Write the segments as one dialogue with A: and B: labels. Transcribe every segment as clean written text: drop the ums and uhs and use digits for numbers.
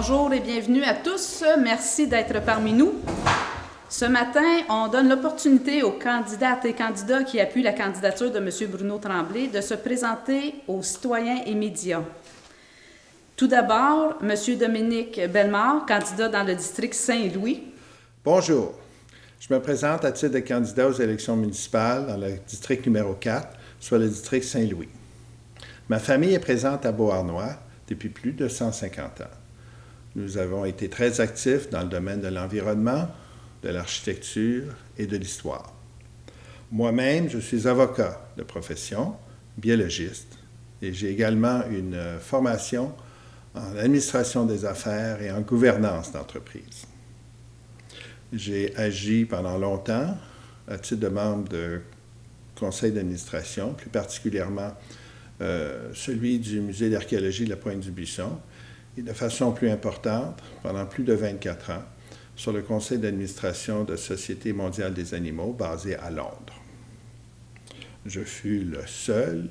A: Bonjour et bienvenue à tous. Merci d'être parmi nous. Ce matin, on donne l'opportunité aux candidates et candidats qui appuient la candidature de M. Bruno Tremblay de se présenter aux citoyens et médias. Tout d'abord, M. Dominique Bellemare, candidat dans le district Saint-Louis.
B: Bonjour. Je me présente à titre de candidat aux élections municipales dans le district numéro 4, soit le district Saint-Louis. Ma famille est présente à Beauharnois depuis plus de 150 ans. Nous avons été très actifs dans le domaine de l'environnement, de l'architecture et de l'histoire. Moi-même, je suis avocat de profession, biologiste, et j'ai également une formation en administration des affaires et en gouvernance d'entreprise. J'ai agi pendant longtemps à titre de membre de conseil d'administration, plus particulièrement celui du Musée d'archéologie de la Pointe-du-Buisson, et de façon plus importante, pendant plus de 24 ans, sur le conseil d'administration de Société mondiale des animaux basé à Londres. Je fus le seul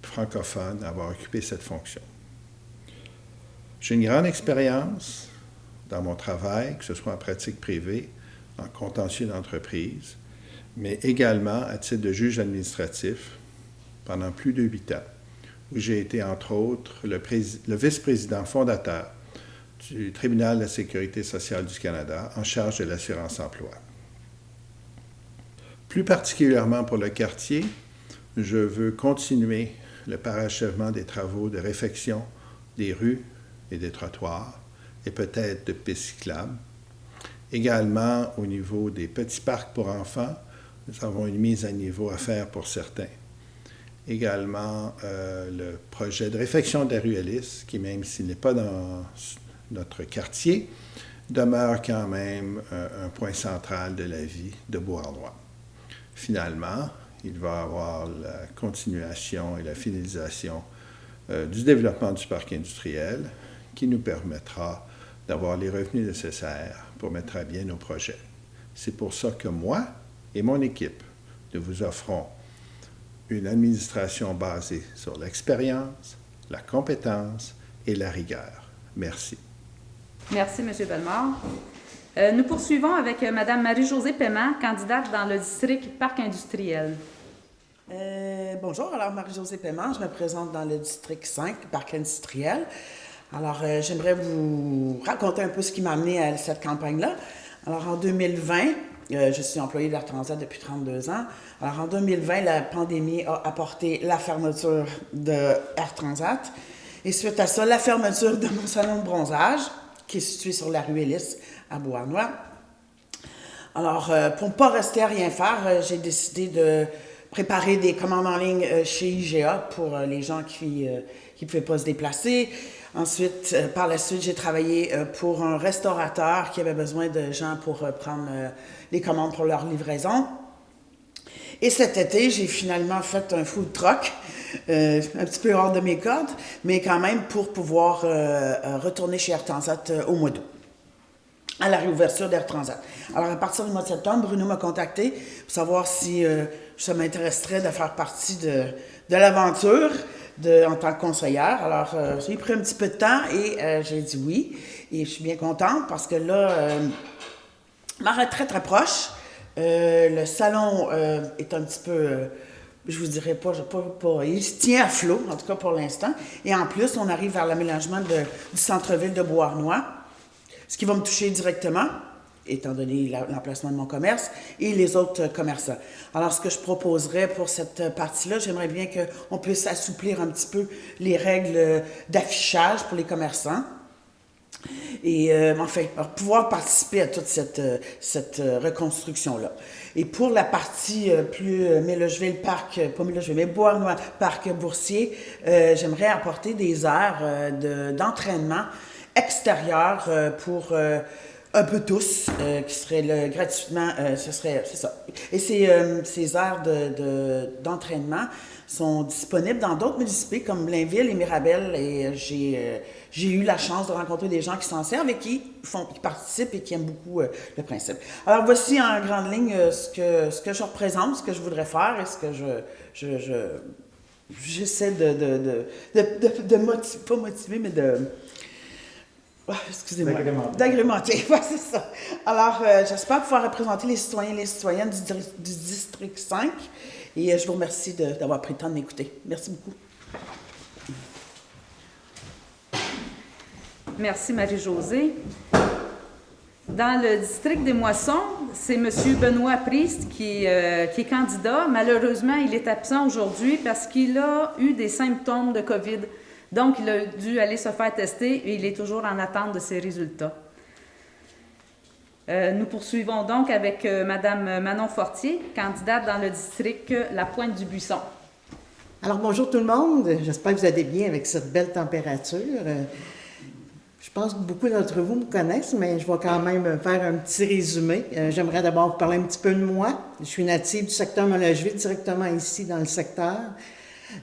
B: francophone à avoir occupé cette fonction. J'ai une grande expérience dans mon travail, que ce soit en pratique privée, en contentieux d'entreprise, mais également à titre de juge administratif pendant plus de 8 ans, où j'ai été, entre autres, le vice-président fondateur du Tribunal de la Sécurité sociale du Canada en charge de l'assurance-emploi. Plus particulièrement pour le quartier, je veux continuer le parachèvement des travaux de réfection des rues et des trottoirs, et peut-être de pistes cyclables. Également, au niveau des petits parcs pour enfants, nous avons une mise à niveau à faire pour certains. Également, le projet de réfection de la rue Ellis, qui, même s'il n'est pas dans notre quartier, demeure quand même un point central de la vie de Beauharnois. Finalement, il va y avoir la continuation et la finalisation du développement du parc industriel qui nous permettra d'avoir les revenus nécessaires pour mettre à bien nos projets. C'est pour ça que moi et mon équipe, nous vous offrons une administration basée sur l'expérience, la compétence et la rigueur. Merci.
A: Merci, M. Bellemare. Nous poursuivons avec Mme Marie-Josée Paiement, candidate dans le district Parc industriel.
C: Bonjour, alors Marie-Josée Paiement, je me présente dans le district 5, Parc industriel. Alors, j'aimerais vous raconter un peu ce qui m'a amené à cette campagne-là. Alors, en 2020, je suis employée d'Air Transat depuis 32 ans. Alors, en 2020, la pandémie a apporté la fermeture de Air Transat. Et suite à ça, la fermeture de mon salon de bronzage, qui est situé sur la rue Ellis, à Beauharnois. Alors, pour ne pas rester à rien faire, j'ai décidé de préparer des commandes en ligne chez IGA pour les gens qui ne pouvaient pas se déplacer. Ensuite, par la suite, j'ai travaillé pour un restaurateur qui avait besoin de gens pour prendre les commandes pour leur livraison. Et cet été, j'ai finalement fait un food truck, un petit peu hors de mes cordes, mais quand même pour pouvoir retourner chez Air Transat au mois d'août, à la réouverture d'Air Transat. Alors, à partir du mois de septembre, Bruno m'a contacté pour savoir si ça m'intéresserait de faire partie de l'aventure en tant que conseillère. Alors, j'ai pris un petit peu de temps et j'ai dit oui. Et je suis bien contente parce que là, ma retraite approche. Le salon est un petit peu, je vous dirais pas, il se tient à flot, en tout cas pour l'instant. Et en plus, on arrive vers l'aménagement du centre-ville de Beauharnois, ce qui va me toucher directement, étant donné l'emplacement de mon commerce, et les autres commerçants. Alors, ce que je proposerais pour cette partie-là, j'aimerais bien qu'on puisse assouplir un petit peu les règles d'affichage pour les commerçants. Et enfin, pouvoir participer à toute cette reconstruction-là. Et pour la partie plus Beauharnois, Parc Boursier, j'aimerais apporter des aires d'entraînement extérieur pour un peu tous, qui seraient gratuitement, c'est ça. Et ces aires d'entraînement sont disponibles dans d'autres municipalités comme Blainville et Mirabel, et j'ai eu la chance de rencontrer des gens qui s'en servent et qui participent et qui aiment beaucoup le principe. Alors voici en grande ligne ce que je représente, ce que je voudrais faire et ce que j'essaie pas motiver, mais Excusez-moi. D'agrémenter, ouais, c'est ça. Alors, j'espère pouvoir représenter les citoyens et les citoyennes du district 5 et je vous remercie d'avoir pris le temps de m'écouter. Merci beaucoup.
A: Merci Marie-Josée. Dans le district des Moissons, c'est M. Benoît Priest qui est candidat. Malheureusement, il est absent aujourd'hui parce qu'il a eu des symptômes de COVID. Donc, il a dû aller se faire tester et il est toujours en attente de ses résultats. Nous poursuivons donc avec Mme Manon Fortier, candidate dans le district La Pointe-du-Buisson.
D: Alors, bonjour tout le monde. J'espère que vous allez bien avec cette belle température. Je pense que beaucoup d'entre vous me connaissent, mais je vais quand même faire un petit résumé. J'aimerais d'abord vous parler un petit peu de moi. Je suis native du secteur Monlageville, directement ici dans le secteur.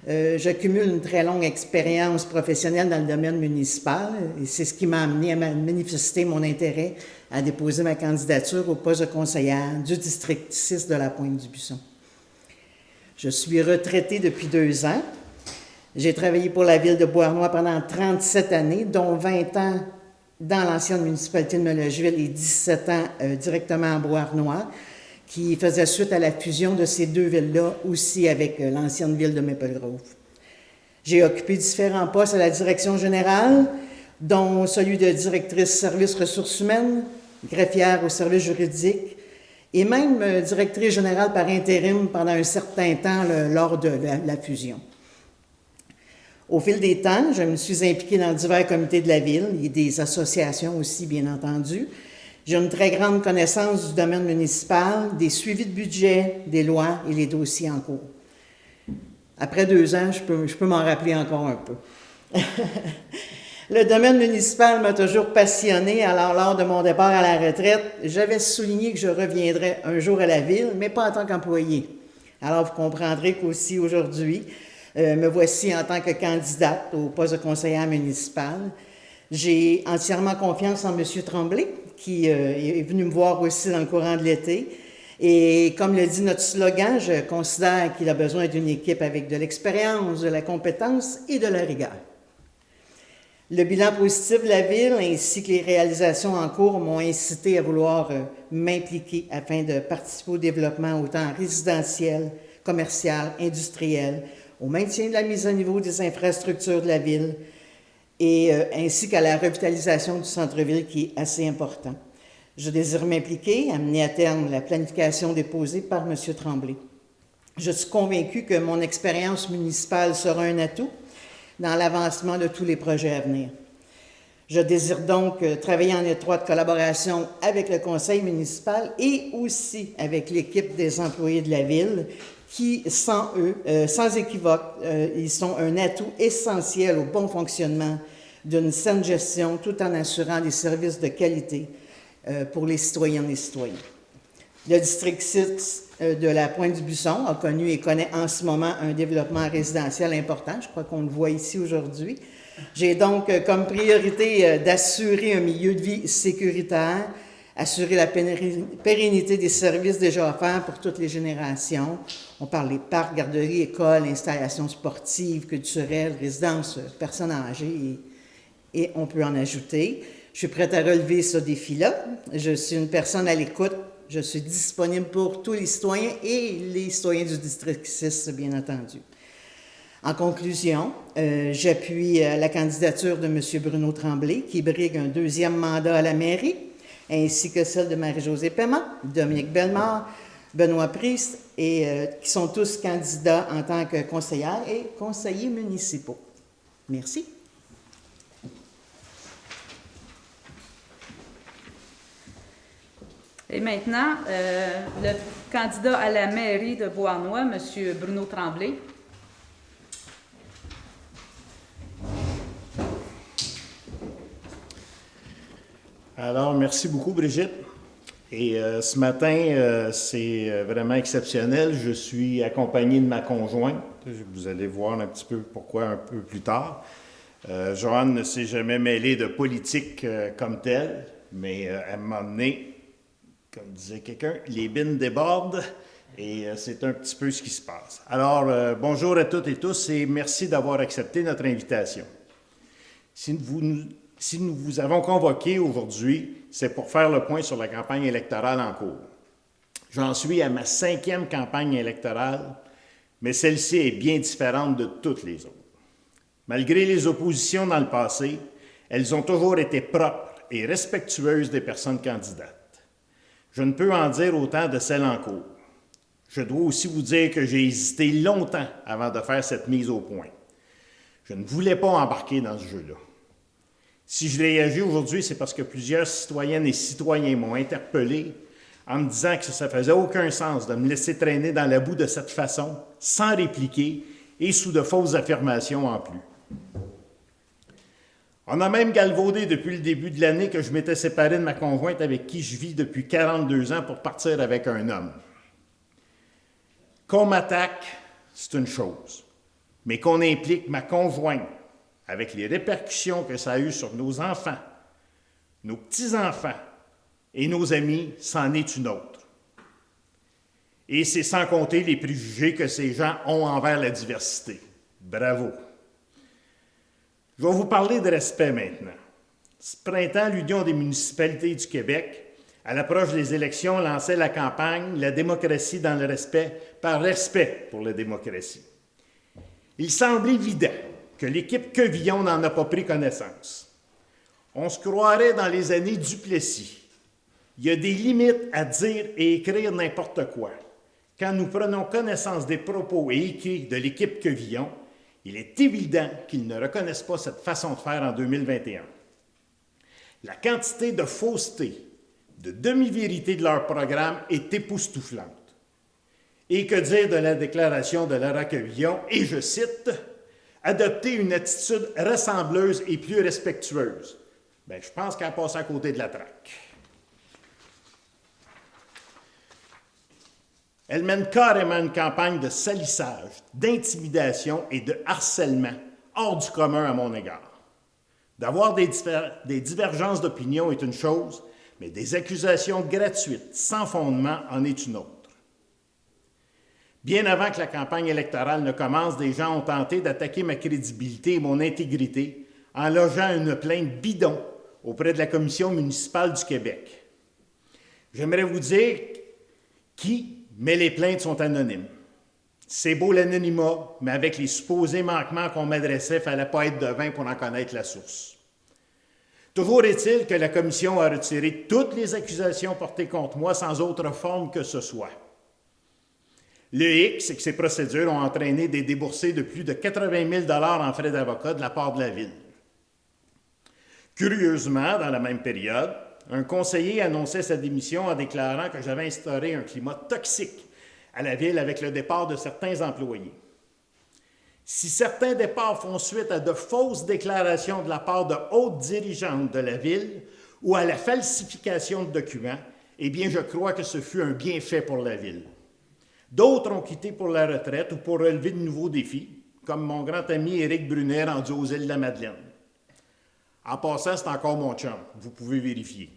D: J'accumule une très longue expérience professionnelle dans le domaine municipal et c'est ce qui m'a amené à manifester mon intérêt à déposer ma candidature au poste de conseillère du district 6 de la Pointe-du-Buisson. Je suis retraitée depuis 2 ans. J'ai travaillé pour la ville de Beauharnois pendant 37 années, dont 20 ans dans l'ancienne municipalité de Monlageville et 17 ans directement à Beauharnois, qui faisait suite à la fusion de ces 2 villes-là, aussi avec l'ancienne ville de Maple Grove. J'ai occupé différents postes à la direction générale, dont celui de directrice services ressources humaines, greffière au service juridique, et même directrice générale par intérim pendant un certain temps lors de la fusion. Au fil des temps, je me suis impliquée dans divers comités de la ville et des associations aussi, bien entendu. J'ai une très grande connaissance du domaine municipal, des suivis de budget, des lois et les dossiers en cours. Après 2 ans, je peux m'en rappeler encore un peu. Le domaine municipal m'a toujours passionné, alors lors de mon départ à la retraite, j'avais souligné que je reviendrais un jour à la ville, mais pas en tant qu'employé. Alors vous comprendrez qu'aussi aujourd'hui, me voici en tant que candidate au poste de conseillère municipale. J'ai entièrement confiance en M. Tremblay, qui est venu me voir aussi dans le courant de l'été. Et comme le dit notre slogan, je considère qu'il a besoin d'une équipe avec de l'expérience, de la compétence et de la rigueur. Le bilan positif de la ville ainsi que les réalisations en cours m'ont incité à vouloir m'impliquer afin de participer au développement autant résidentiel, commercial, industriel, au maintien de la mise à niveau des infrastructures de la ville et ainsi qu'à la revitalisation du centre-ville qui est assez important. Je désire m'impliquer, amener à terme la planification déposée par M. Tremblay. Je suis convaincue que mon expérience municipale sera un atout dans l'avancement de tous les projets à venir. Je désire donc travailler en étroite collaboration avec le conseil municipal et aussi avec l'équipe des employés de la ville qui, sans eux, sans équivoque, ils sont un atout essentiel au bon fonctionnement d'une saine gestion tout en assurant des services de qualité pour les citoyennes et citoyens. Le district 6 de la Pointe-du-Buisson a connu et connaît en ce moment un développement résidentiel important. Je crois qu'on le voit ici aujourd'hui. J'ai donc comme priorité d'assurer un milieu de vie sécuritaire, assurer la pérennité des services déjà offerts pour toutes les générations. On parle des parcs, garderies, écoles, installations sportives, culturelles, résidences, personnes âgées et on peut en ajouter. Je suis prête à relever ce défi-là. Je suis une personne à l'écoute. Je suis disponible pour tous les citoyens et les citoyens du district 6, bien entendu. En conclusion, j'appuie la candidature de M. Bruno Tremblay, qui brigue un 2e mandat à la mairie, ainsi que celle de Marie-Josée Paiement, Dominique Bellemare, Benoît Priest, et qui sont tous candidats en tant que conseillères et conseillers municipaux. Merci.
A: Et maintenant, le candidat à la mairie de Beauharnois, M. Bruno Tremblay.
E: Alors, merci beaucoup, Brigitte. Et ce matin, c'est vraiment exceptionnel. Je suis accompagné de ma conjointe. Vous allez voir un petit peu pourquoi un peu plus tard. Joanne ne s'est jamais mêlée de politique comme telle, mais à un moment donné, comme disait quelqu'un, les bines débordent et c'est un petit peu ce qui se passe. Alors, bonjour à toutes et tous et merci d'avoir accepté notre invitation. Si Si nous vous avons convoqué aujourd'hui, c'est pour faire le point sur la campagne électorale en cours. J'en suis à ma 5e campagne électorale, mais celle-ci est bien différente de toutes les autres. Malgré les oppositions dans le passé, elles ont toujours été propres et respectueuses des personnes candidates. Je ne peux en dire autant de celles en cours. Je dois aussi vous dire que j'ai hésité longtemps avant de faire cette mise au point. Je ne voulais pas embarquer dans ce jeu-là. Si je réagis aujourd'hui, c'est parce que plusieurs citoyennes et citoyens m'ont interpellé en me disant que ça ne faisait aucun sens de me laisser traîner dans la boue de cette façon, sans répliquer et sous de fausses affirmations en plus. On a même galvaudé depuis le début de l'année que je m'étais séparé de ma conjointe avec qui je vis depuis 42 ans pour partir avec un homme. Qu'on m'attaque, c'est une chose, mais qu'on implique ma conjointe avec les répercussions que ça a eues sur nos enfants, nos petits-enfants et nos amis, c'en est une autre. Et c'est sans compter les préjugés que ces gens ont envers la diversité. Bravo! Je vais vous parler de respect maintenant. Ce printemps, l'Union des municipalités du Québec, à l'approche des élections, lançait la campagne « La démocratie dans le respect, par respect pour la démocratie ». Il semble évident que l'équipe Quevillon n'en a pas pris connaissance. On se croirait dans les années Duplessis. Il y a des limites à dire et écrire n'importe quoi. Quand nous prenons connaissance des propos et écrits de l'équipe Quevillon, il est évident qu'ils ne reconnaissent pas cette façon de faire en 2021. La quantité de fausseté, de demi-vérité de leur programme est époustouflante. Et que dire de la déclaration de Lara Quevillon, et je cite, « Adopter une attitude ressembleuse et plus respectueuse ». Bien, je pense qu'elle passe à côté de la traque. Elle mène carrément une campagne de salissage, d'intimidation et de harcèlement hors du commun à mon égard. D'avoir des divergences d'opinion est une chose, mais des accusations gratuites, sans fondement, en est une autre. Bien avant que la campagne électorale ne commence, des gens ont tenté d'attaquer ma crédibilité et mon intégrité en logeant une plainte bidon auprès de la Commission municipale du Québec. J'aimerais vous dire mais les plaintes sont anonymes. C'est beau l'anonymat, mais avec les supposés manquements qu'on m'adressait, il ne fallait pas être devin pour en connaître la source. Toujours est-il que la Commission a retiré toutes les accusations portées contre moi sans autre forme que ce soit. Le hic, c'est que ces procédures ont entraîné des déboursés de plus de 80 000 en frais d'avocat de la part de la Ville. Curieusement, dans la même période, un conseiller annonçait sa démission en déclarant que j'avais instauré un climat toxique à la Ville avec le départ de certains employés. Si certains départs font suite à de fausses déclarations de la part de hautes dirigeantes de la Ville ou à la falsification de documents, eh bien, je crois que ce fut un bienfait pour la Ville. D'autres ont quitté pour la retraite ou pour relever de nouveaux défis, comme mon grand ami Éric Brunet rendu aux Îles-de-la-Madeleine. En passant, c'est encore mon chum, vous pouvez vérifier.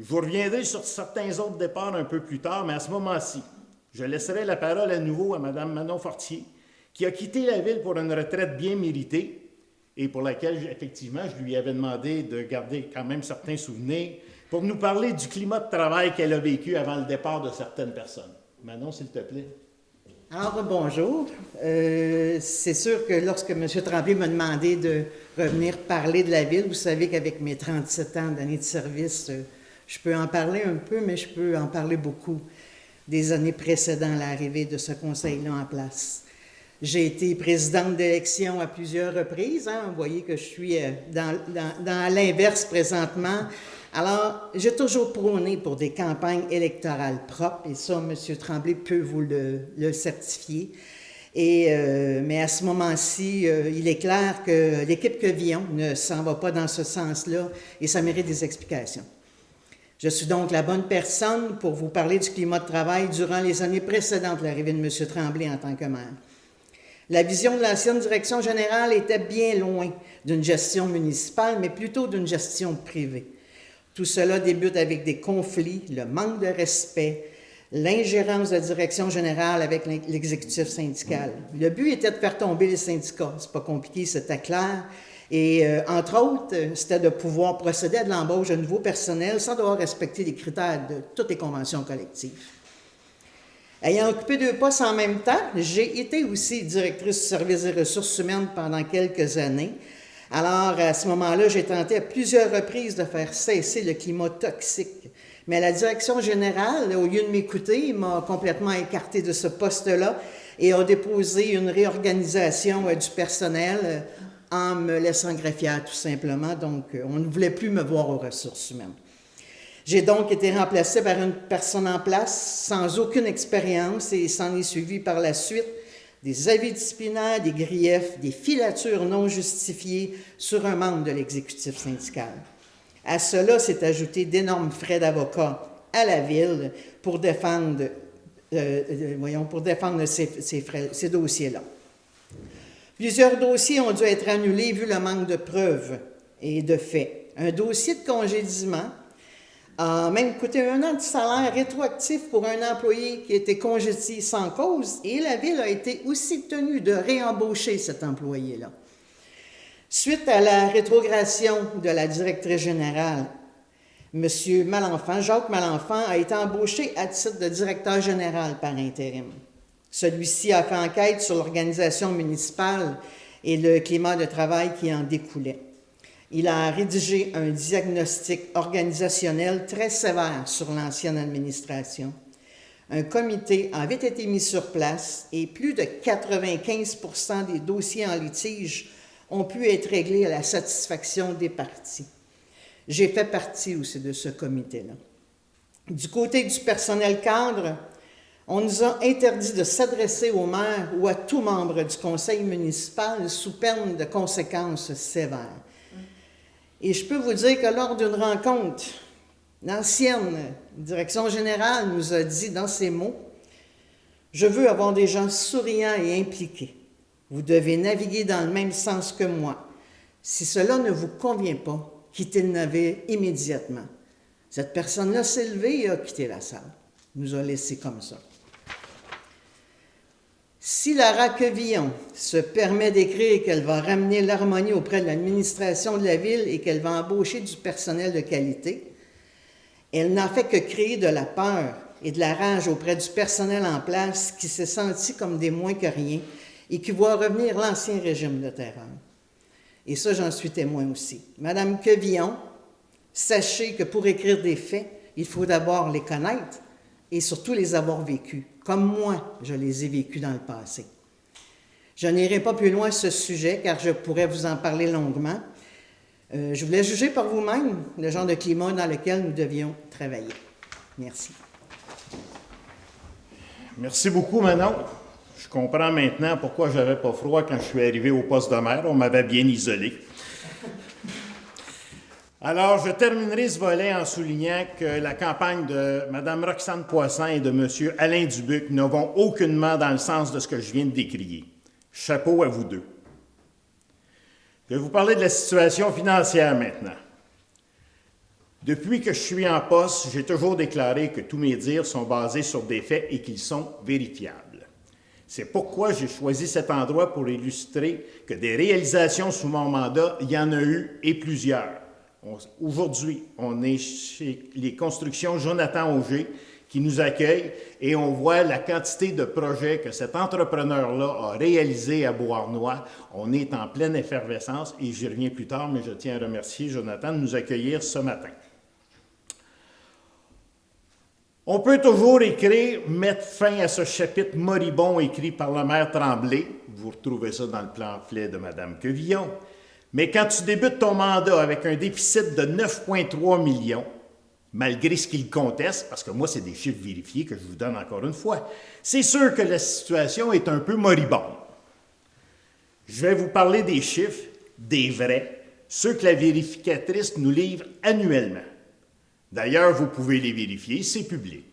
E: Je vous reviendrai sur certains autres départs un peu plus tard, mais à ce moment-ci, je laisserai la parole à nouveau à Mme Manon Fortier, qui a quitté la Ville pour une retraite bien méritée et pour laquelle, effectivement, je lui avais demandé de garder quand même certains souvenirs pour nous parler du climat de travail qu'elle a vécu avant le départ de certaines personnes. Manon, s'il te plaît.
D: Alors, bonjour. C'est sûr que lorsque M. Tremblay m'a demandé de revenir parler de la Ville, vous savez qu'avec mes 37 ans d'années de service, je peux en parler un peu, mais je peux en parler beaucoup des années précédant l'arrivée de ce conseil-là en place. J'ai été présidente d'élection à plusieurs reprises. Vous voyez que je suis dans l'inverse présentement. Alors, j'ai toujours prôné pour des campagnes électorales propres, et ça, M. Tremblay peut vous le certifier. Mais à ce moment-ci, il est clair que l'équipe Quevillon ne s'en va pas dans ce sens-là, et ça mérite des explications. Je suis donc la bonne personne pour vous parler du climat de travail durant les années précédentes de l'arrivée de M. Tremblay en tant que maire. La vision de l'ancienne direction générale était bien loin d'une gestion municipale, mais plutôt d'une gestion privée. Tout cela débute avec des conflits, le manque de respect, l'ingérence de la direction générale avec l'exécutif syndical. Le but était de faire tomber les syndicats. C'est pas compliqué, c'était clair. Et entre autres, c'était de pouvoir procéder à de l'embauche de nouveaux personnels sans devoir respecter les critères de toutes les conventions collectives. Ayant occupé 2 postes en même temps, j'ai été aussi directrice du service des ressources humaines pendant quelques années. Alors, à ce moment-là, j'ai tenté à plusieurs reprises de faire cesser le climat toxique. Mais la direction générale, au lieu de m'écouter, m'a complètement écarté de ce poste-là et a déposé une réorganisation du personnel en me laissant greffière, tout simplement. Donc, on ne voulait plus me voir aux ressources humaines. J'ai donc été remplacée par une personne en place sans aucune expérience et s'en est suivi par la suite des avis disciplinaires, des griefs, des filatures non justifiées sur un membre de l'exécutif syndical. À cela s'est ajouté d'énormes frais d'avocat à la Ville pour défendre, ces dossiers-là. Plusieurs dossiers ont dû être annulés vu le manque de preuves et de faits. Un dossier de congédiement a même coûté 1 an de salaire rétroactif pour un employé qui a été congédié sans cause et la Ville a été aussi tenue de réembaucher cet employé-là. Suite à la rétrogradation de la directrice générale, M. Malenfant, Jacques Malenfant, a été embauché à titre de directeur général par intérim. Celui-ci a fait enquête sur l'organisation municipale et le climat de travail qui en découlait. Il a rédigé un diagnostic organisationnel très sévère sur l'ancienne administration. Un comité avait été mis sur place et plus de 95% des dossiers en litige ont pu être réglés à la satisfaction des parties. J'ai fait partie aussi de ce comité-là. Du côté du personnel cadre, on nous a interdit de s'adresser au maire ou à tout membre du conseil municipal sous peine de conséquences sévères. Et je peux vous dire que lors d'une rencontre, l'ancienne direction générale nous a dit dans ces mots « Je veux avoir des gens souriants et impliqués. Vous devez naviguer dans le même sens que moi. Si cela ne vous convient pas, quittez le navire immédiatement. » Cette personne-là s'est levée et a quitté la salle. Nous a laissés comme ça. Si Lara Quevillon se permet d'écrire qu'elle va ramener l'harmonie auprès de l'administration de la Ville et qu'elle va embaucher du personnel de qualité, elle n'a fait que créer de la peur et de la rage auprès du personnel en place qui s'est senti comme des moins que rien et qui voit revenir l'ancien régime de terreur. Et ça, j'en suis témoin aussi. Madame Quevillon, sachez que pour écrire des faits, il faut d'abord les connaître et surtout les avoir vécus, comme moi, je les ai vécus dans le passé. Je n'irai pas plus loin ce sujet, car je pourrais vous en parler longuement. Je voulais juger par vous-même le genre de climat dans lequel nous devions travailler. Merci.
E: Merci beaucoup, Manon. Je comprends maintenant pourquoi je n'avais pas froid quand je suis arrivé au poste de maire. On m'avait bien isolé. Alors, je terminerai ce volet en soulignant que la campagne de Mme Roxane Poisson et de M. Alain Dubuc ne vont aucunement dans le sens de ce que je viens de décrire. Chapeau à vous deux. Je vais vous parler de la situation financière maintenant. Depuis que je suis en poste, j'ai toujours déclaré que tous mes dires sont basés sur des faits et qu'ils sont vérifiables. C'est pourquoi j'ai choisi cet endroit pour illustrer que des réalisations sous mon mandat, il y en a eu et plusieurs. Aujourd'hui, on est chez les constructions Jonathan Auger qui nous accueillent et on voit la quantité de projets que cet entrepreneur-là a réalisés à Beauharnois. On est en pleine effervescence et j'y reviens plus tard, mais je tiens à remercier Jonathan de nous accueillir ce matin. On peut toujours écrire « Mettre fin à ce chapitre moribond » écrit par le maire Tremblay. Vous retrouvez ça dans le pamphlet de Mme Quevillon. Mais quand tu débutes ton mandat avec un déficit de 9,3 millions, malgré ce qu'il conteste, parce que moi, c'est des chiffres vérifiés que je vous donne encore une fois, c'est sûr que la situation est un peu moribonde. Je vais vous parler des chiffres, des vrais, ceux que la vérificatrice nous livre annuellement. D'ailleurs, vous pouvez les vérifier, c'est public.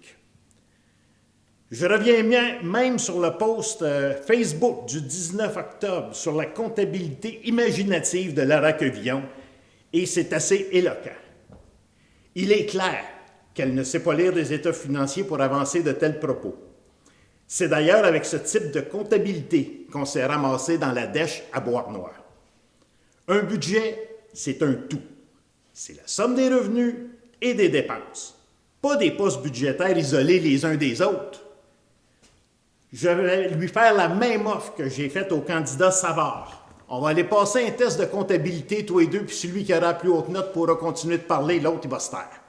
E: Je reviens même sur le post Facebook du 19 octobre sur la comptabilité imaginative de Lara Quevillon, et c'est assez éloquent. Il est clair qu'elle ne sait pas lire des états financiers pour avancer de tels propos. C'est d'ailleurs avec ce type de comptabilité qu'on s'est ramassé dans la dèche à Beauharnois. Un budget, c'est un tout. C'est la somme des revenus et des dépenses, pas des postes budgétaires isolés les uns des autres. Je vais lui faire la même offre que j'ai faite au candidat Savard. On va aller passer un test de comptabilité, tous les deux, puis celui qui aura la plus haute note pourra continuer de parler, l'autre, il va se taire.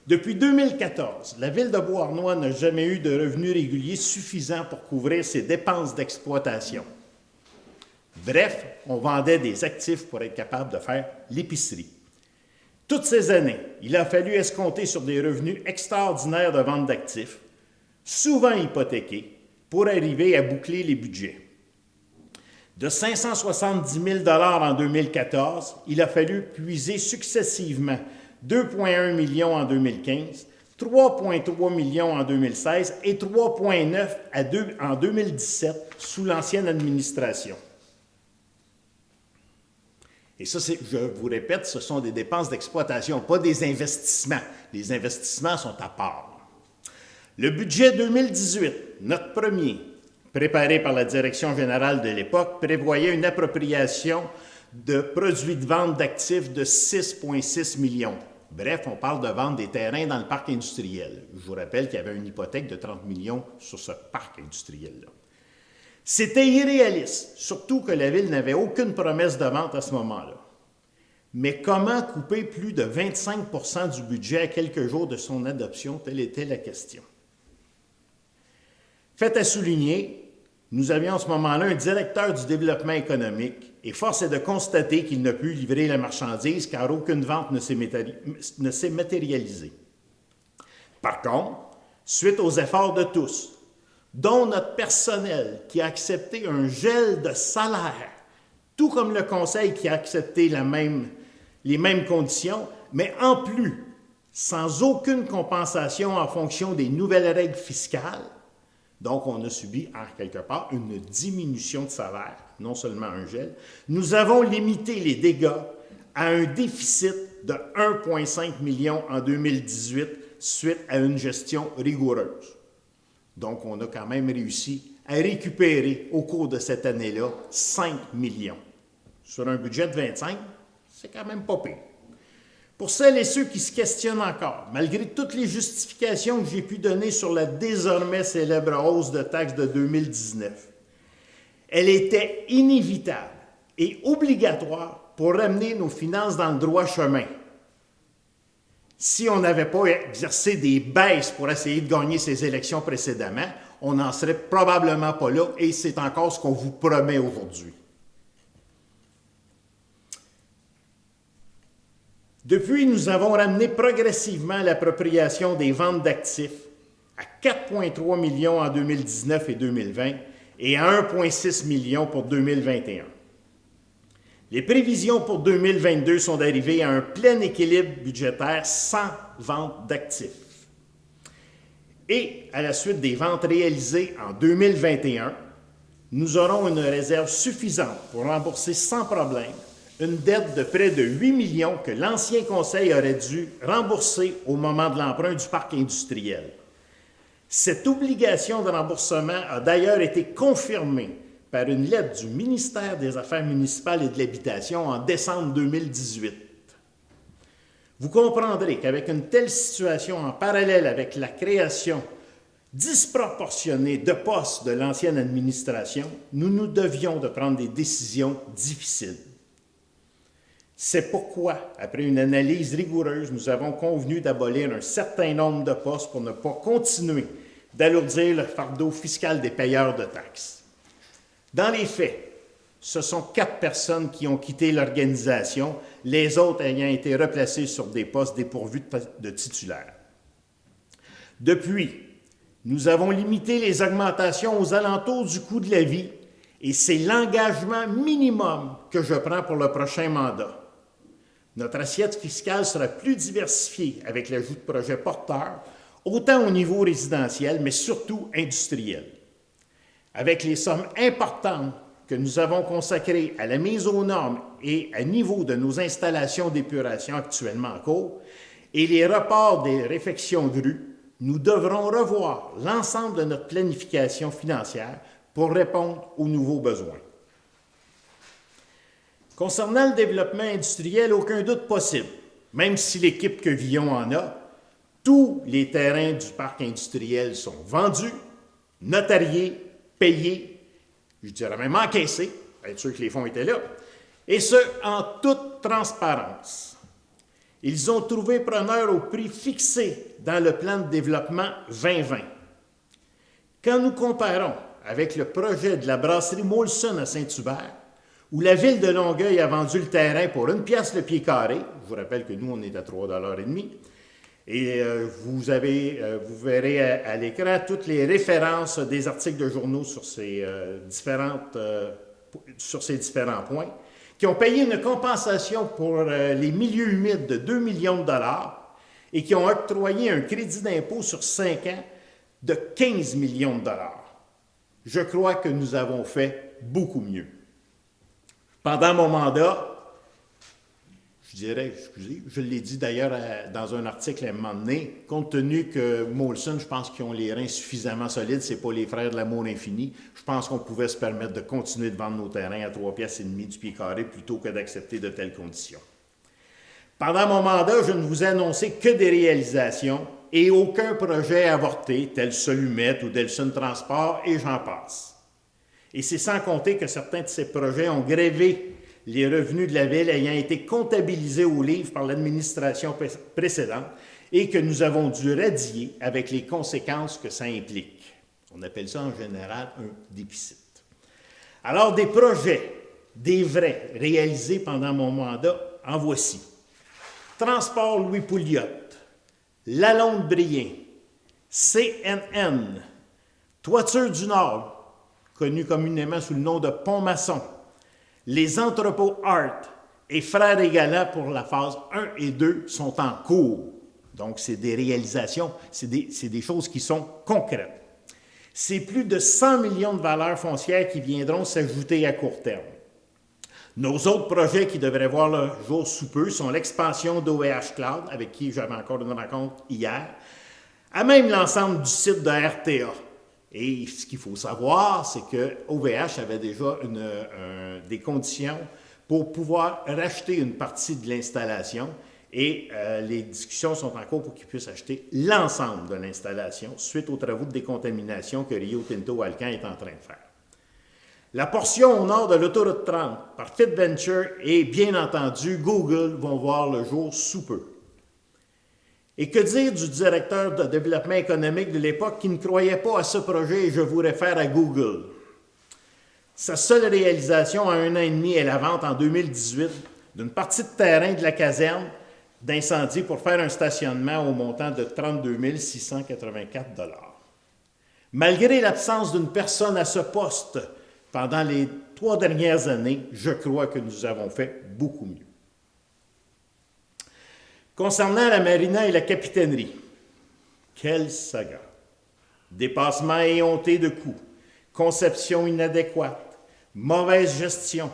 E: Depuis 2014, la ville de Beauharnois n'a jamais eu de revenus réguliers suffisants pour couvrir ses dépenses d'exploitation. Bref, on vendait des actifs pour être capable de faire l'épicerie. Toutes ces années, il a fallu escompter sur des revenus extraordinaires de vente d'actifs, souvent hypothéqués, pour arriver à boucler les budgets. De 570 000 en 2014, il a fallu puiser successivement 2,1 millions en 2015, 3,3 millions en 2016 et 3,9 en 2017 sous l'ancienne administration. Et ça, je vous répète, ce sont des dépenses d'exploitation, pas des investissements. Les investissements sont à part. Le budget 2018, notre premier, préparé par la direction générale de l'époque, prévoyait une appropriation de produits de vente d'actifs de 6,6 millions. Bref, on parle de vente des terrains dans le parc industriel. Je vous rappelle qu'il y avait une hypothèque de 30 millions sur ce parc industriel-là. C'était irréaliste, surtout que la ville n'avait aucune promesse de vente à ce moment-là. Mais comment couper plus de 25 % du budget à quelques jours de son adoption? Telle était la question. Fait à souligner, nous avions en ce moment-là un directeur du développement économique et force est de constater qu'il n'a pu livrer la marchandise car aucune vente ne s'est matérialisée. Par contre, suite aux efforts de tous, dont notre personnel qui a accepté un gel de salaire, tout comme le conseil qui a accepté les mêmes conditions, mais en plus, sans aucune compensation en fonction des nouvelles règles fiscales. Donc, on a subi, en quelque part, une diminution de salaire, non seulement un gel. Nous avons limité les dégâts à un déficit de 1,5 million en 2018 suite à une gestion rigoureuse. Donc, on a quand même réussi à récupérer au cours de cette année-là 5 millions. Sur un budget de 25, c'est quand même pas pire. Pour celles et ceux qui se questionnent encore, malgré toutes les justifications que j'ai pu donner sur la désormais célèbre hausse de taxes de 2019, elle était inévitable et obligatoire pour ramener nos finances dans le droit chemin. Si on n'avait pas exercé des baisses pour essayer de gagner ces élections précédemment, on n'en serait probablement pas là et c'est encore ce qu'on vous promet aujourd'hui. Depuis, nous avons ramené progressivement l'appropriation des ventes d'actifs à 4,3 millions en 2019 et 2020 et à 1,6 million pour 2021. Les prévisions pour 2022 sont d'arriver à un plein équilibre budgétaire sans vente d'actifs. Et à la suite des ventes réalisées en 2021, nous aurons une réserve suffisante pour rembourser sans problème une dette de près de 8 millions que l'ancien conseil aurait dû rembourser au moment de l'emprunt du parc industriel. Cette obligation de remboursement a d'ailleurs été confirmée par une lettre du ministère des Affaires municipales et de l'Habitation en décembre 2018. Vous comprendrez qu'avec une telle situation en parallèle avec la création disproportionnée de postes de l'ancienne administration, nous devions de prendre des décisions difficiles. C'est pourquoi, après une analyse rigoureuse, nous avons convenu d'abolir un certain nombre de postes pour ne pas continuer d'alourdir le fardeau fiscal des payeurs de taxes. Dans les faits, ce sont 4 personnes qui ont quitté l'organisation, les autres ayant été replacées sur des postes dépourvus de titulaires. Depuis, nous avons limité les augmentations aux alentours du coût de la vie et c'est l'engagement minimum que je prends pour le prochain mandat. Notre assiette fiscale sera plus diversifiée avec l'ajout de projets porteurs, autant au niveau résidentiel, mais surtout industriel. Avec les sommes importantes que nous avons consacrées à la mise aux normes et à niveau de nos installations d'épuration actuellement en cours, et les reports des réfections de rue, nous devrons revoir l'ensemble de notre planification financière pour répondre aux nouveaux besoins. Concernant le développement industriel, aucun doute possible. Même si l'équipe Quevillon en a, tous les terrains du parc industriel sont vendus, notariés, payés, je dirais même encaissés, pour être sûr que les fonds étaient là, et ce, en toute transparence. Ils ont trouvé preneur au prix fixé dans le plan de développement 2020. Quand nous comparons avec le projet de la brasserie Molson à Saint-Hubert, où la ville de Longueuil a vendu le terrain pour 1 pièce le pied carré, je vous rappelle que nous, on est à 3,5 $, et vous verrez à l'écran toutes les références des articles de journaux sur ces différents points, qui ont payé une compensation pour les milieux humides de 2 millions de dollars et qui ont octroyé un crédit d'impôt sur 5 ans de 15 millions de dollars. Je crois que nous avons fait beaucoup mieux. Pendant mon mandat, je l'ai dit d'ailleurs dans un article à un moment donné, compte tenu que Molson, je pense qu'ils ont les reins suffisamment solides, ce n'est pas les frères de l'amour infini, je pense qu'on pouvait se permettre de continuer de vendre nos terrains à 3,5 pièces du pied carré plutôt que d'accepter de telles conditions. Pendant mon mandat, je ne vous ai annoncé que des réalisations et aucun projet avorté, tel Solumet ou Delson Transport, et j'en passe. Et c'est sans compter que certains de ces projets ont grévé les revenus de la ville ayant été comptabilisés au livre par l'administration précédente et que nous avons dû radier avec les conséquences que ça implique. On appelle ça en général un déficit. Alors, des projets, des vrais, réalisés pendant mon mandat, en voici. Transport Louis Pouliot, Lalonde-Brien, CNN, Toiture du Nord, connu communément sous le nom de Pont-Maçon, les entrepôts Art et Frères et Galland pour la phase 1 et 2 sont en cours. Donc, c'est des réalisations, c'est des choses qui sont concrètes. C'est plus de 100 millions de valeurs foncières qui viendront s'ajouter à court terme. Nos autres projets qui devraient voir le jour sous peu sont l'expansion d'OVH Cloud, avec qui j'avais encore une rencontre hier, à même l'ensemble du site de RTA. Et ce qu'il faut savoir, c'est que OVH avait déjà des conditions pour pouvoir racheter une partie de l'installation et les discussions sont en cours pour qu'ils puissent acheter l'ensemble de l'installation suite aux travaux de décontamination que Rio Tinto Alcan est en train de faire. La portion au nord de l'autoroute 30 par FitVenture et bien entendu Google vont voir le jour sous peu. Et que dire du directeur de développement économique de l'époque qui ne croyait pas à ce projet, et je vous réfère à Google. Sa seule réalisation en 1 an et demi est la vente en 2018 d'une partie de terrain de la caserne d'incendie pour faire un stationnement au montant de 32 684 $. Malgré l'absence d'une personne à ce poste pendant les 3 dernières années, je crois que nous avons fait beaucoup mieux. Concernant la marina et la capitainerie, quelle saga! Dépassement éhonté de coûts, conception inadéquate, mauvaise gestion,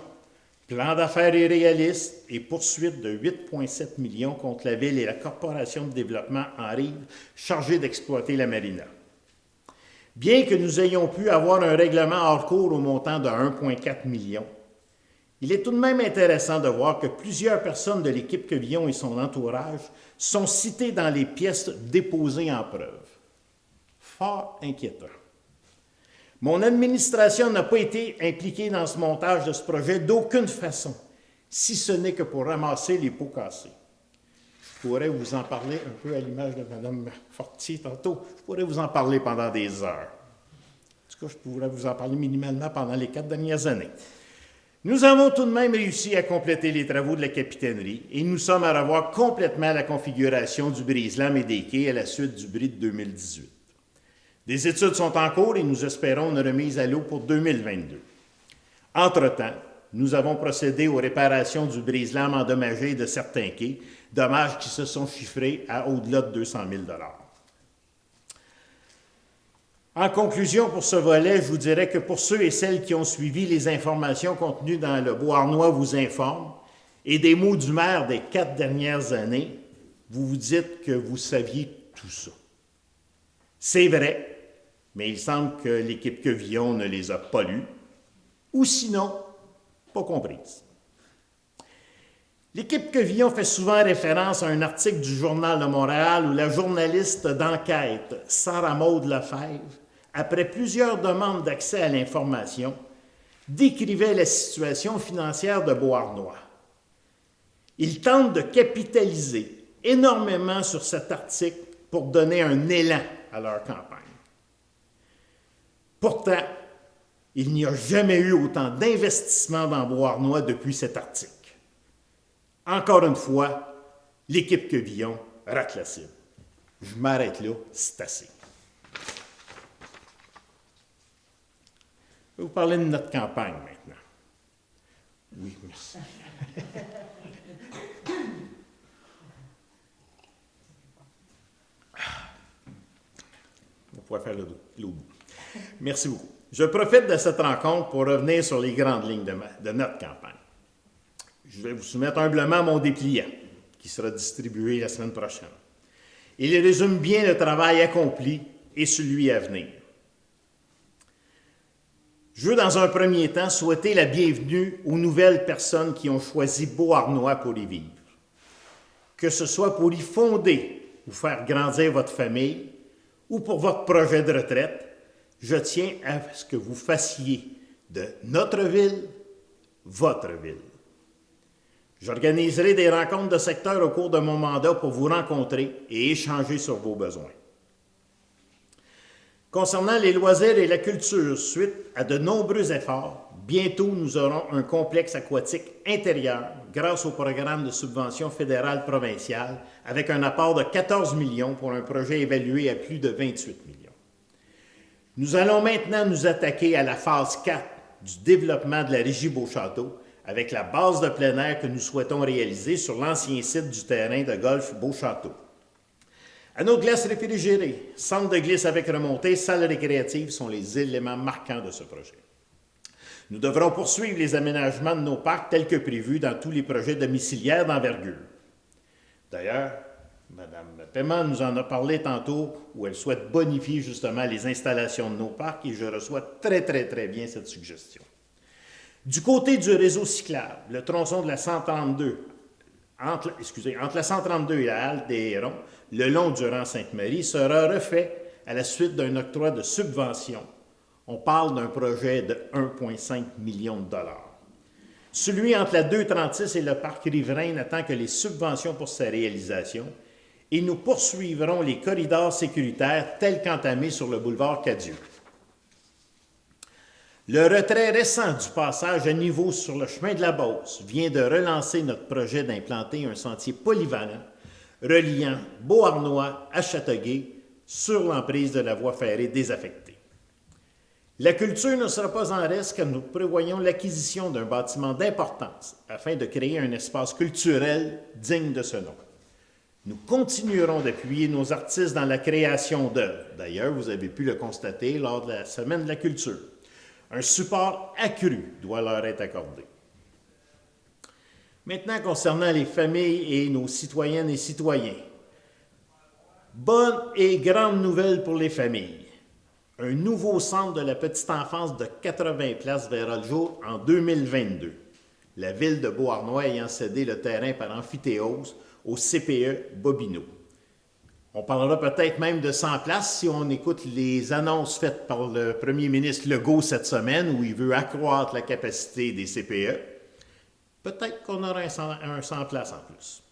E: plan d'affaires irréaliste et poursuite de 8,7 millions contre la ville et la corporation de développement en Rive chargée d'exploiter la marina. Bien que nous ayons pu avoir un règlement hors cours au montant de 1,4 million, il est tout de même intéressant de voir que plusieurs personnes de l'équipe Quevillon et son entourage sont citées dans les pièces déposées en preuve. Fort inquiétant. Mon administration n'a pas été impliquée dans ce montage de ce projet d'aucune façon, si ce n'est que pour ramasser les pots cassés. Je pourrais vous en parler un peu à l'image de Mme Fortier tantôt. Je pourrais vous en parler pendant des heures. En tout cas, je pourrais vous en parler minimalement pendant les 4 dernières années. Nous avons tout de même réussi à compléter les travaux de la capitainerie et nous sommes à revoir complètement la configuration du brise-lames et des quais à la suite du bris de 2018. Des études sont en cours et nous espérons une remise à l'eau pour 2022. Entre-temps, nous avons procédé aux réparations du brise-lames endommagé de certains quais, dommages qui se sont chiffrés à au-delà de 200 000 $. En conclusion, pour ce volet, je vous dirais que pour ceux et celles qui ont suivi les informations contenues dans le Beauharnois vous informe et des mots du maire des 4 dernières années, vous vous dites que vous saviez tout ça. C'est vrai, mais il semble que l'équipe Quevillon ne les a pas lus, ou sinon, pas comprises. L'équipe Quevillon fait souvent référence à un article du Journal de Montréal où la journaliste d'enquête Sarah Maud Lefebvre, après plusieurs demandes d'accès à l'information, décrivait la situation financière de Beauharnois. Ils tentent de capitaliser énormément sur cet article pour donner un élan à leur campagne. Pourtant, il n'y a jamais eu autant d'investissement dans Beauharnois depuis cet article. Encore une fois, l'équipe Quevillon rate la cible. Je m'arrête là, c'est assez. Je vais vous parler de notre campagne maintenant. Oui, merci. On pourrait faire l'autre bout. Merci beaucoup. Je profite de cette rencontre pour revenir sur les grandes lignes de notre campagne. Je vais vous soumettre humblement mon dépliant, qui sera distribué la semaine prochaine. Il résume bien le travail accompli et celui à venir. Je veux dans un premier temps souhaiter la bienvenue aux nouvelles personnes qui ont choisi Beauharnois pour y vivre. Que ce soit pour y fonder ou faire grandir votre famille ou pour votre projet de retraite, je tiens à ce que vous fassiez de notre ville votre ville. J'organiserai des rencontres de secteur au cours de mon mandat pour vous rencontrer et échanger sur vos besoins. Concernant les loisirs et la culture, suite à de nombreux efforts, bientôt nous aurons un complexe aquatique intérieur grâce au programme de subvention fédérale provinciale avec un apport de 14 millions pour un projet évalué à plus de 28 millions. Nous allons maintenant nous attaquer à la phase 4 du développement de la Régie Beauchâteau avec la base de plein air que nous souhaitons réaliser sur l'ancien site du terrain de golf Beauchâteau. Anneaux de glace réfrigérés, centre de glisse avec remontée, salle récréative sont les éléments marquants de ce projet. Nous devrons poursuivre les aménagements de nos parcs tels que prévus dans tous les projets domiciliaires d'envergure. D'ailleurs, Mme Paiement nous en a parlé tantôt où elle souhaite bonifier justement les installations de nos parcs et je reçois très bien cette suggestion. Du côté du réseau cyclable, le tronçon de la 132, entre la 132 et la halte des Hérons, le long du rang Sainte-Marie, sera refait à la suite d'un octroi de subvention. On parle d'un projet de 1,5 million de dollars. Celui entre la 236 et le parc riverain n'attend que les subventions pour sa réalisation et nous poursuivrons les corridors sécuritaires tels qu'entamés sur le boulevard Cadieux. Le retrait récent du passage à niveau sur le chemin de la Beauce vient de relancer notre projet d'implanter un sentier polyvalent reliant Beauharnois à Châteauguay sur l'emprise de la voie ferrée désaffectée. La culture ne sera pas en reste car nous prévoyons l'acquisition d'un bâtiment d'importance afin de créer un espace culturel digne de ce nom. Nous continuerons d'appuyer nos artistes dans la création d'œuvres. D'ailleurs, vous avez pu le constater lors de la Semaine de la culture. Un support accru doit leur être accordé. Maintenant, concernant les familles et nos citoyennes et citoyens. Bonne et grande nouvelle pour les familles. Un nouveau centre de la petite enfance de 80 places verra le jour en 2022. La ville de Beauharnois ayant cédé le terrain par amphithéose au CPE Bobino. On parlera peut-être même de 100 places si on écoute les annonces faites par le premier ministre Legault cette semaine où il veut accroître la capacité des CPE. Peut-être qu'on aura un 100 places en plus.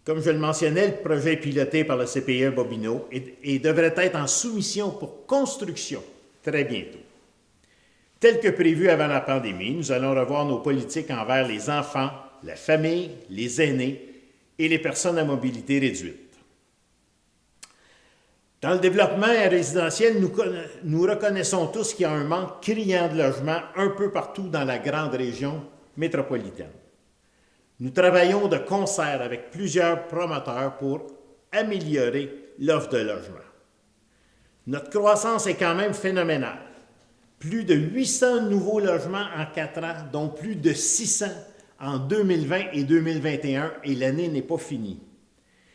E: Comme je le mentionnais, le projet est piloté par le CPE Bobino et devrait être en soumission pour construction très bientôt. Tel que prévu avant la pandémie, nous allons revoir nos politiques envers les enfants, la famille, les aînés et les personnes à mobilité réduite. Dans le développement résidentiel, nous reconnaissons tous qu'il y a un manque criant de logements un peu partout dans la grande région métropolitaine. Nous travaillons de concert avec plusieurs promoteurs pour améliorer l'offre de logement. Notre croissance est quand même phénoménale. Plus de 800 nouveaux logements en 4 ans, dont plus de 600 en 2020 et 2021, et l'année n'est pas finie.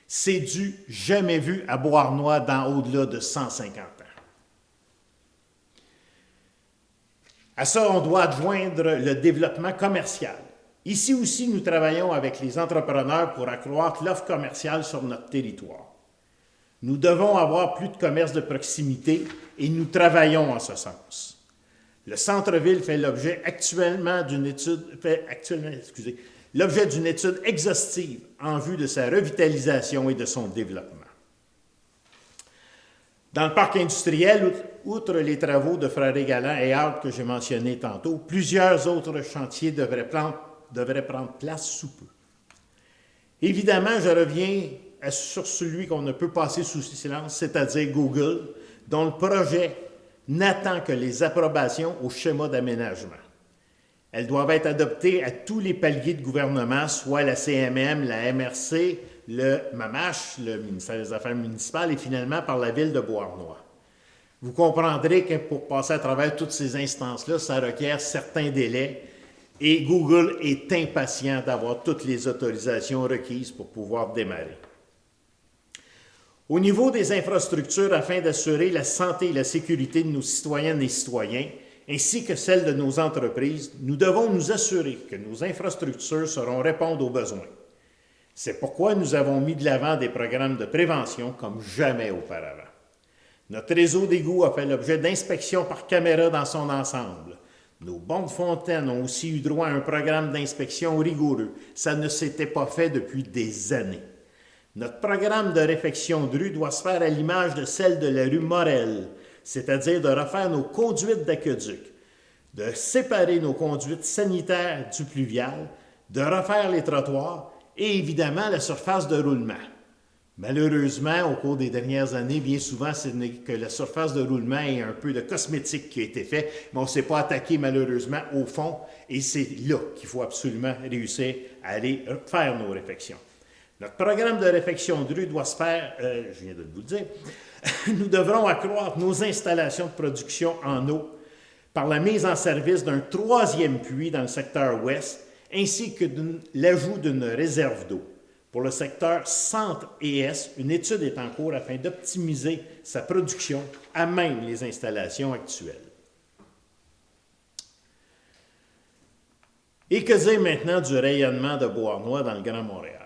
E: C'est du jamais vu à Beauharnois dans au-delà de 150 ans. À ça, on doit adjoindre le développement commercial. Ici aussi, nous travaillons avec les entrepreneurs pour accroître l'offre commerciale sur notre territoire. Nous devons avoir plus de commerces de proximité et nous travaillons en ce sens. Le centre-ville fait l'objet d'une étude exhaustive en vue de sa revitalisation et de son développement. Dans le parc industriel, outre les travaux de Frère Galland et Hart que j'ai mentionnés tantôt, plusieurs autres chantiers devraient prendre place sous peu. Évidemment, je reviens sur celui qu'on ne peut passer sous silence, c'est-à-dire Google, dont le projet n'attend que les approbations au schéma d'aménagement. Elles doivent être adoptées à tous les paliers de gouvernement, soit la CMM, la MRC, le MAMACH, le ministère des Affaires municipales, et finalement par la ville de Beauharnois. Vous comprendrez que pour passer à travers toutes ces instances-là, ça requiert certains délais, et Google est impatient d'avoir toutes les autorisations requises pour pouvoir démarrer. Au niveau des infrastructures, afin d'assurer la santé et la sécurité de nos citoyennes et citoyens, ainsi que celle de nos entreprises, nous devons nous assurer que nos infrastructures sauront répondre aux besoins. C'est pourquoi nous avons mis de l'avant des programmes de prévention comme jamais auparavant. Notre réseau d'égouts a fait l'objet d'inspections par caméra dans son ensemble. Nos bonnes fontaines ont aussi eu droit à un programme d'inspection rigoureux. Ça ne s'était pas fait depuis des années. Notre programme de réfection de rue doit se faire à l'image de celle de la rue Morel, c'est-à-dire de refaire nos conduites d'aqueduc, de séparer nos conduites sanitaires du pluvial, de refaire les trottoirs et évidemment la surface de roulement. Malheureusement, au cours des dernières années, bien souvent, ce n'est que la surface de roulement et un peu de cosmétique qui a été fait, mais on ne s'est pas attaqué malheureusement au fond et c'est là qu'il faut absolument réussir à aller faire nos réfections. Notre programme de réfection de rue doit se faire, je viens de vous le dire, nous devrons accroître nos installations de production en eau par la mise en service d'un 3e puits dans le secteur ouest, ainsi que l'ajout d'une réserve d'eau. Pour le secteur centre et est, une étude est en cours afin d'optimiser sa production à même les installations actuelles. Et que dire maintenant du rayonnement de Beauharnois dans le Grand Montréal?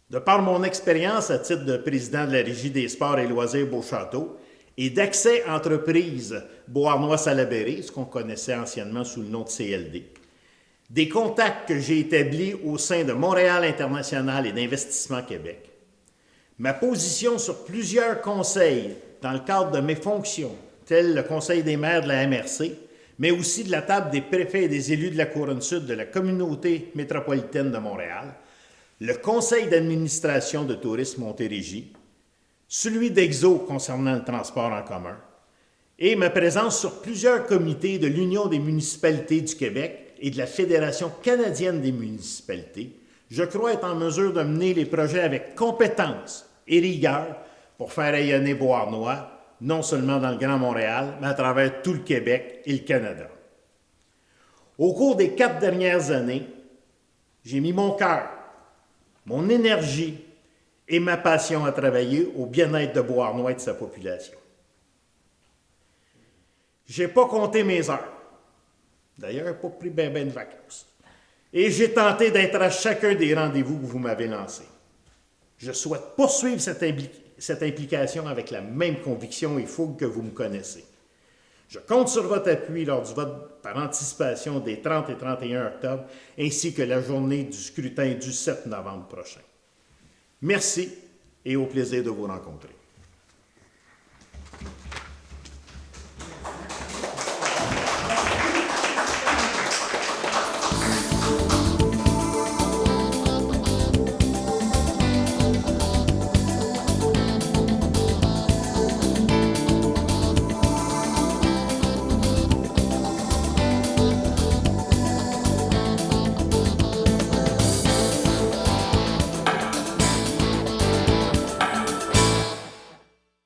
E: De par mon expérience à titre de président de la Régie des sports et loisirs Beauchâteau et d'accès entreprise Beauharnois-Salaberry, ce qu'on connaissait anciennement sous le nom de CLD, des contacts que j'ai établis au sein de Montréal International et d'Investissement Québec, ma position sur plusieurs conseils dans le cadre de mes fonctions, tels le Conseil des maires de la MRC, mais aussi de la table des préfets et des élus de la Couronne-Sud de la communauté métropolitaine de Montréal, le Conseil d'administration de Tourisme Montérégie, celui d'Exo concernant le transport en commun, et ma présence sur plusieurs comités de l'Union des municipalités du Québec et de la Fédération canadienne des municipalités, je crois être en mesure de mener les projets avec compétence et rigueur pour faire rayonner Beauharnois, non seulement dans le Grand Montréal, mais à travers tout le Québec et le Canada. Au cours des 4 dernières années, j'ai mis mon cœur, mon énergie et ma passion à travailler au bien-être de Beauharnois et de sa population. Je n'ai pas compté mes heures. D'ailleurs, je n'ai pas pris bien de vacances. Et j'ai tenté d'être à chacun des rendez-vous que vous m'avez lancés. Je souhaite poursuivre cette implication avec la même conviction et fougue que vous me connaissez. Je compte sur votre appui lors du vote par anticipation des 30 et 31 octobre, ainsi que la journée du scrutin du 7 novembre prochain. Merci et au plaisir de vous rencontrer.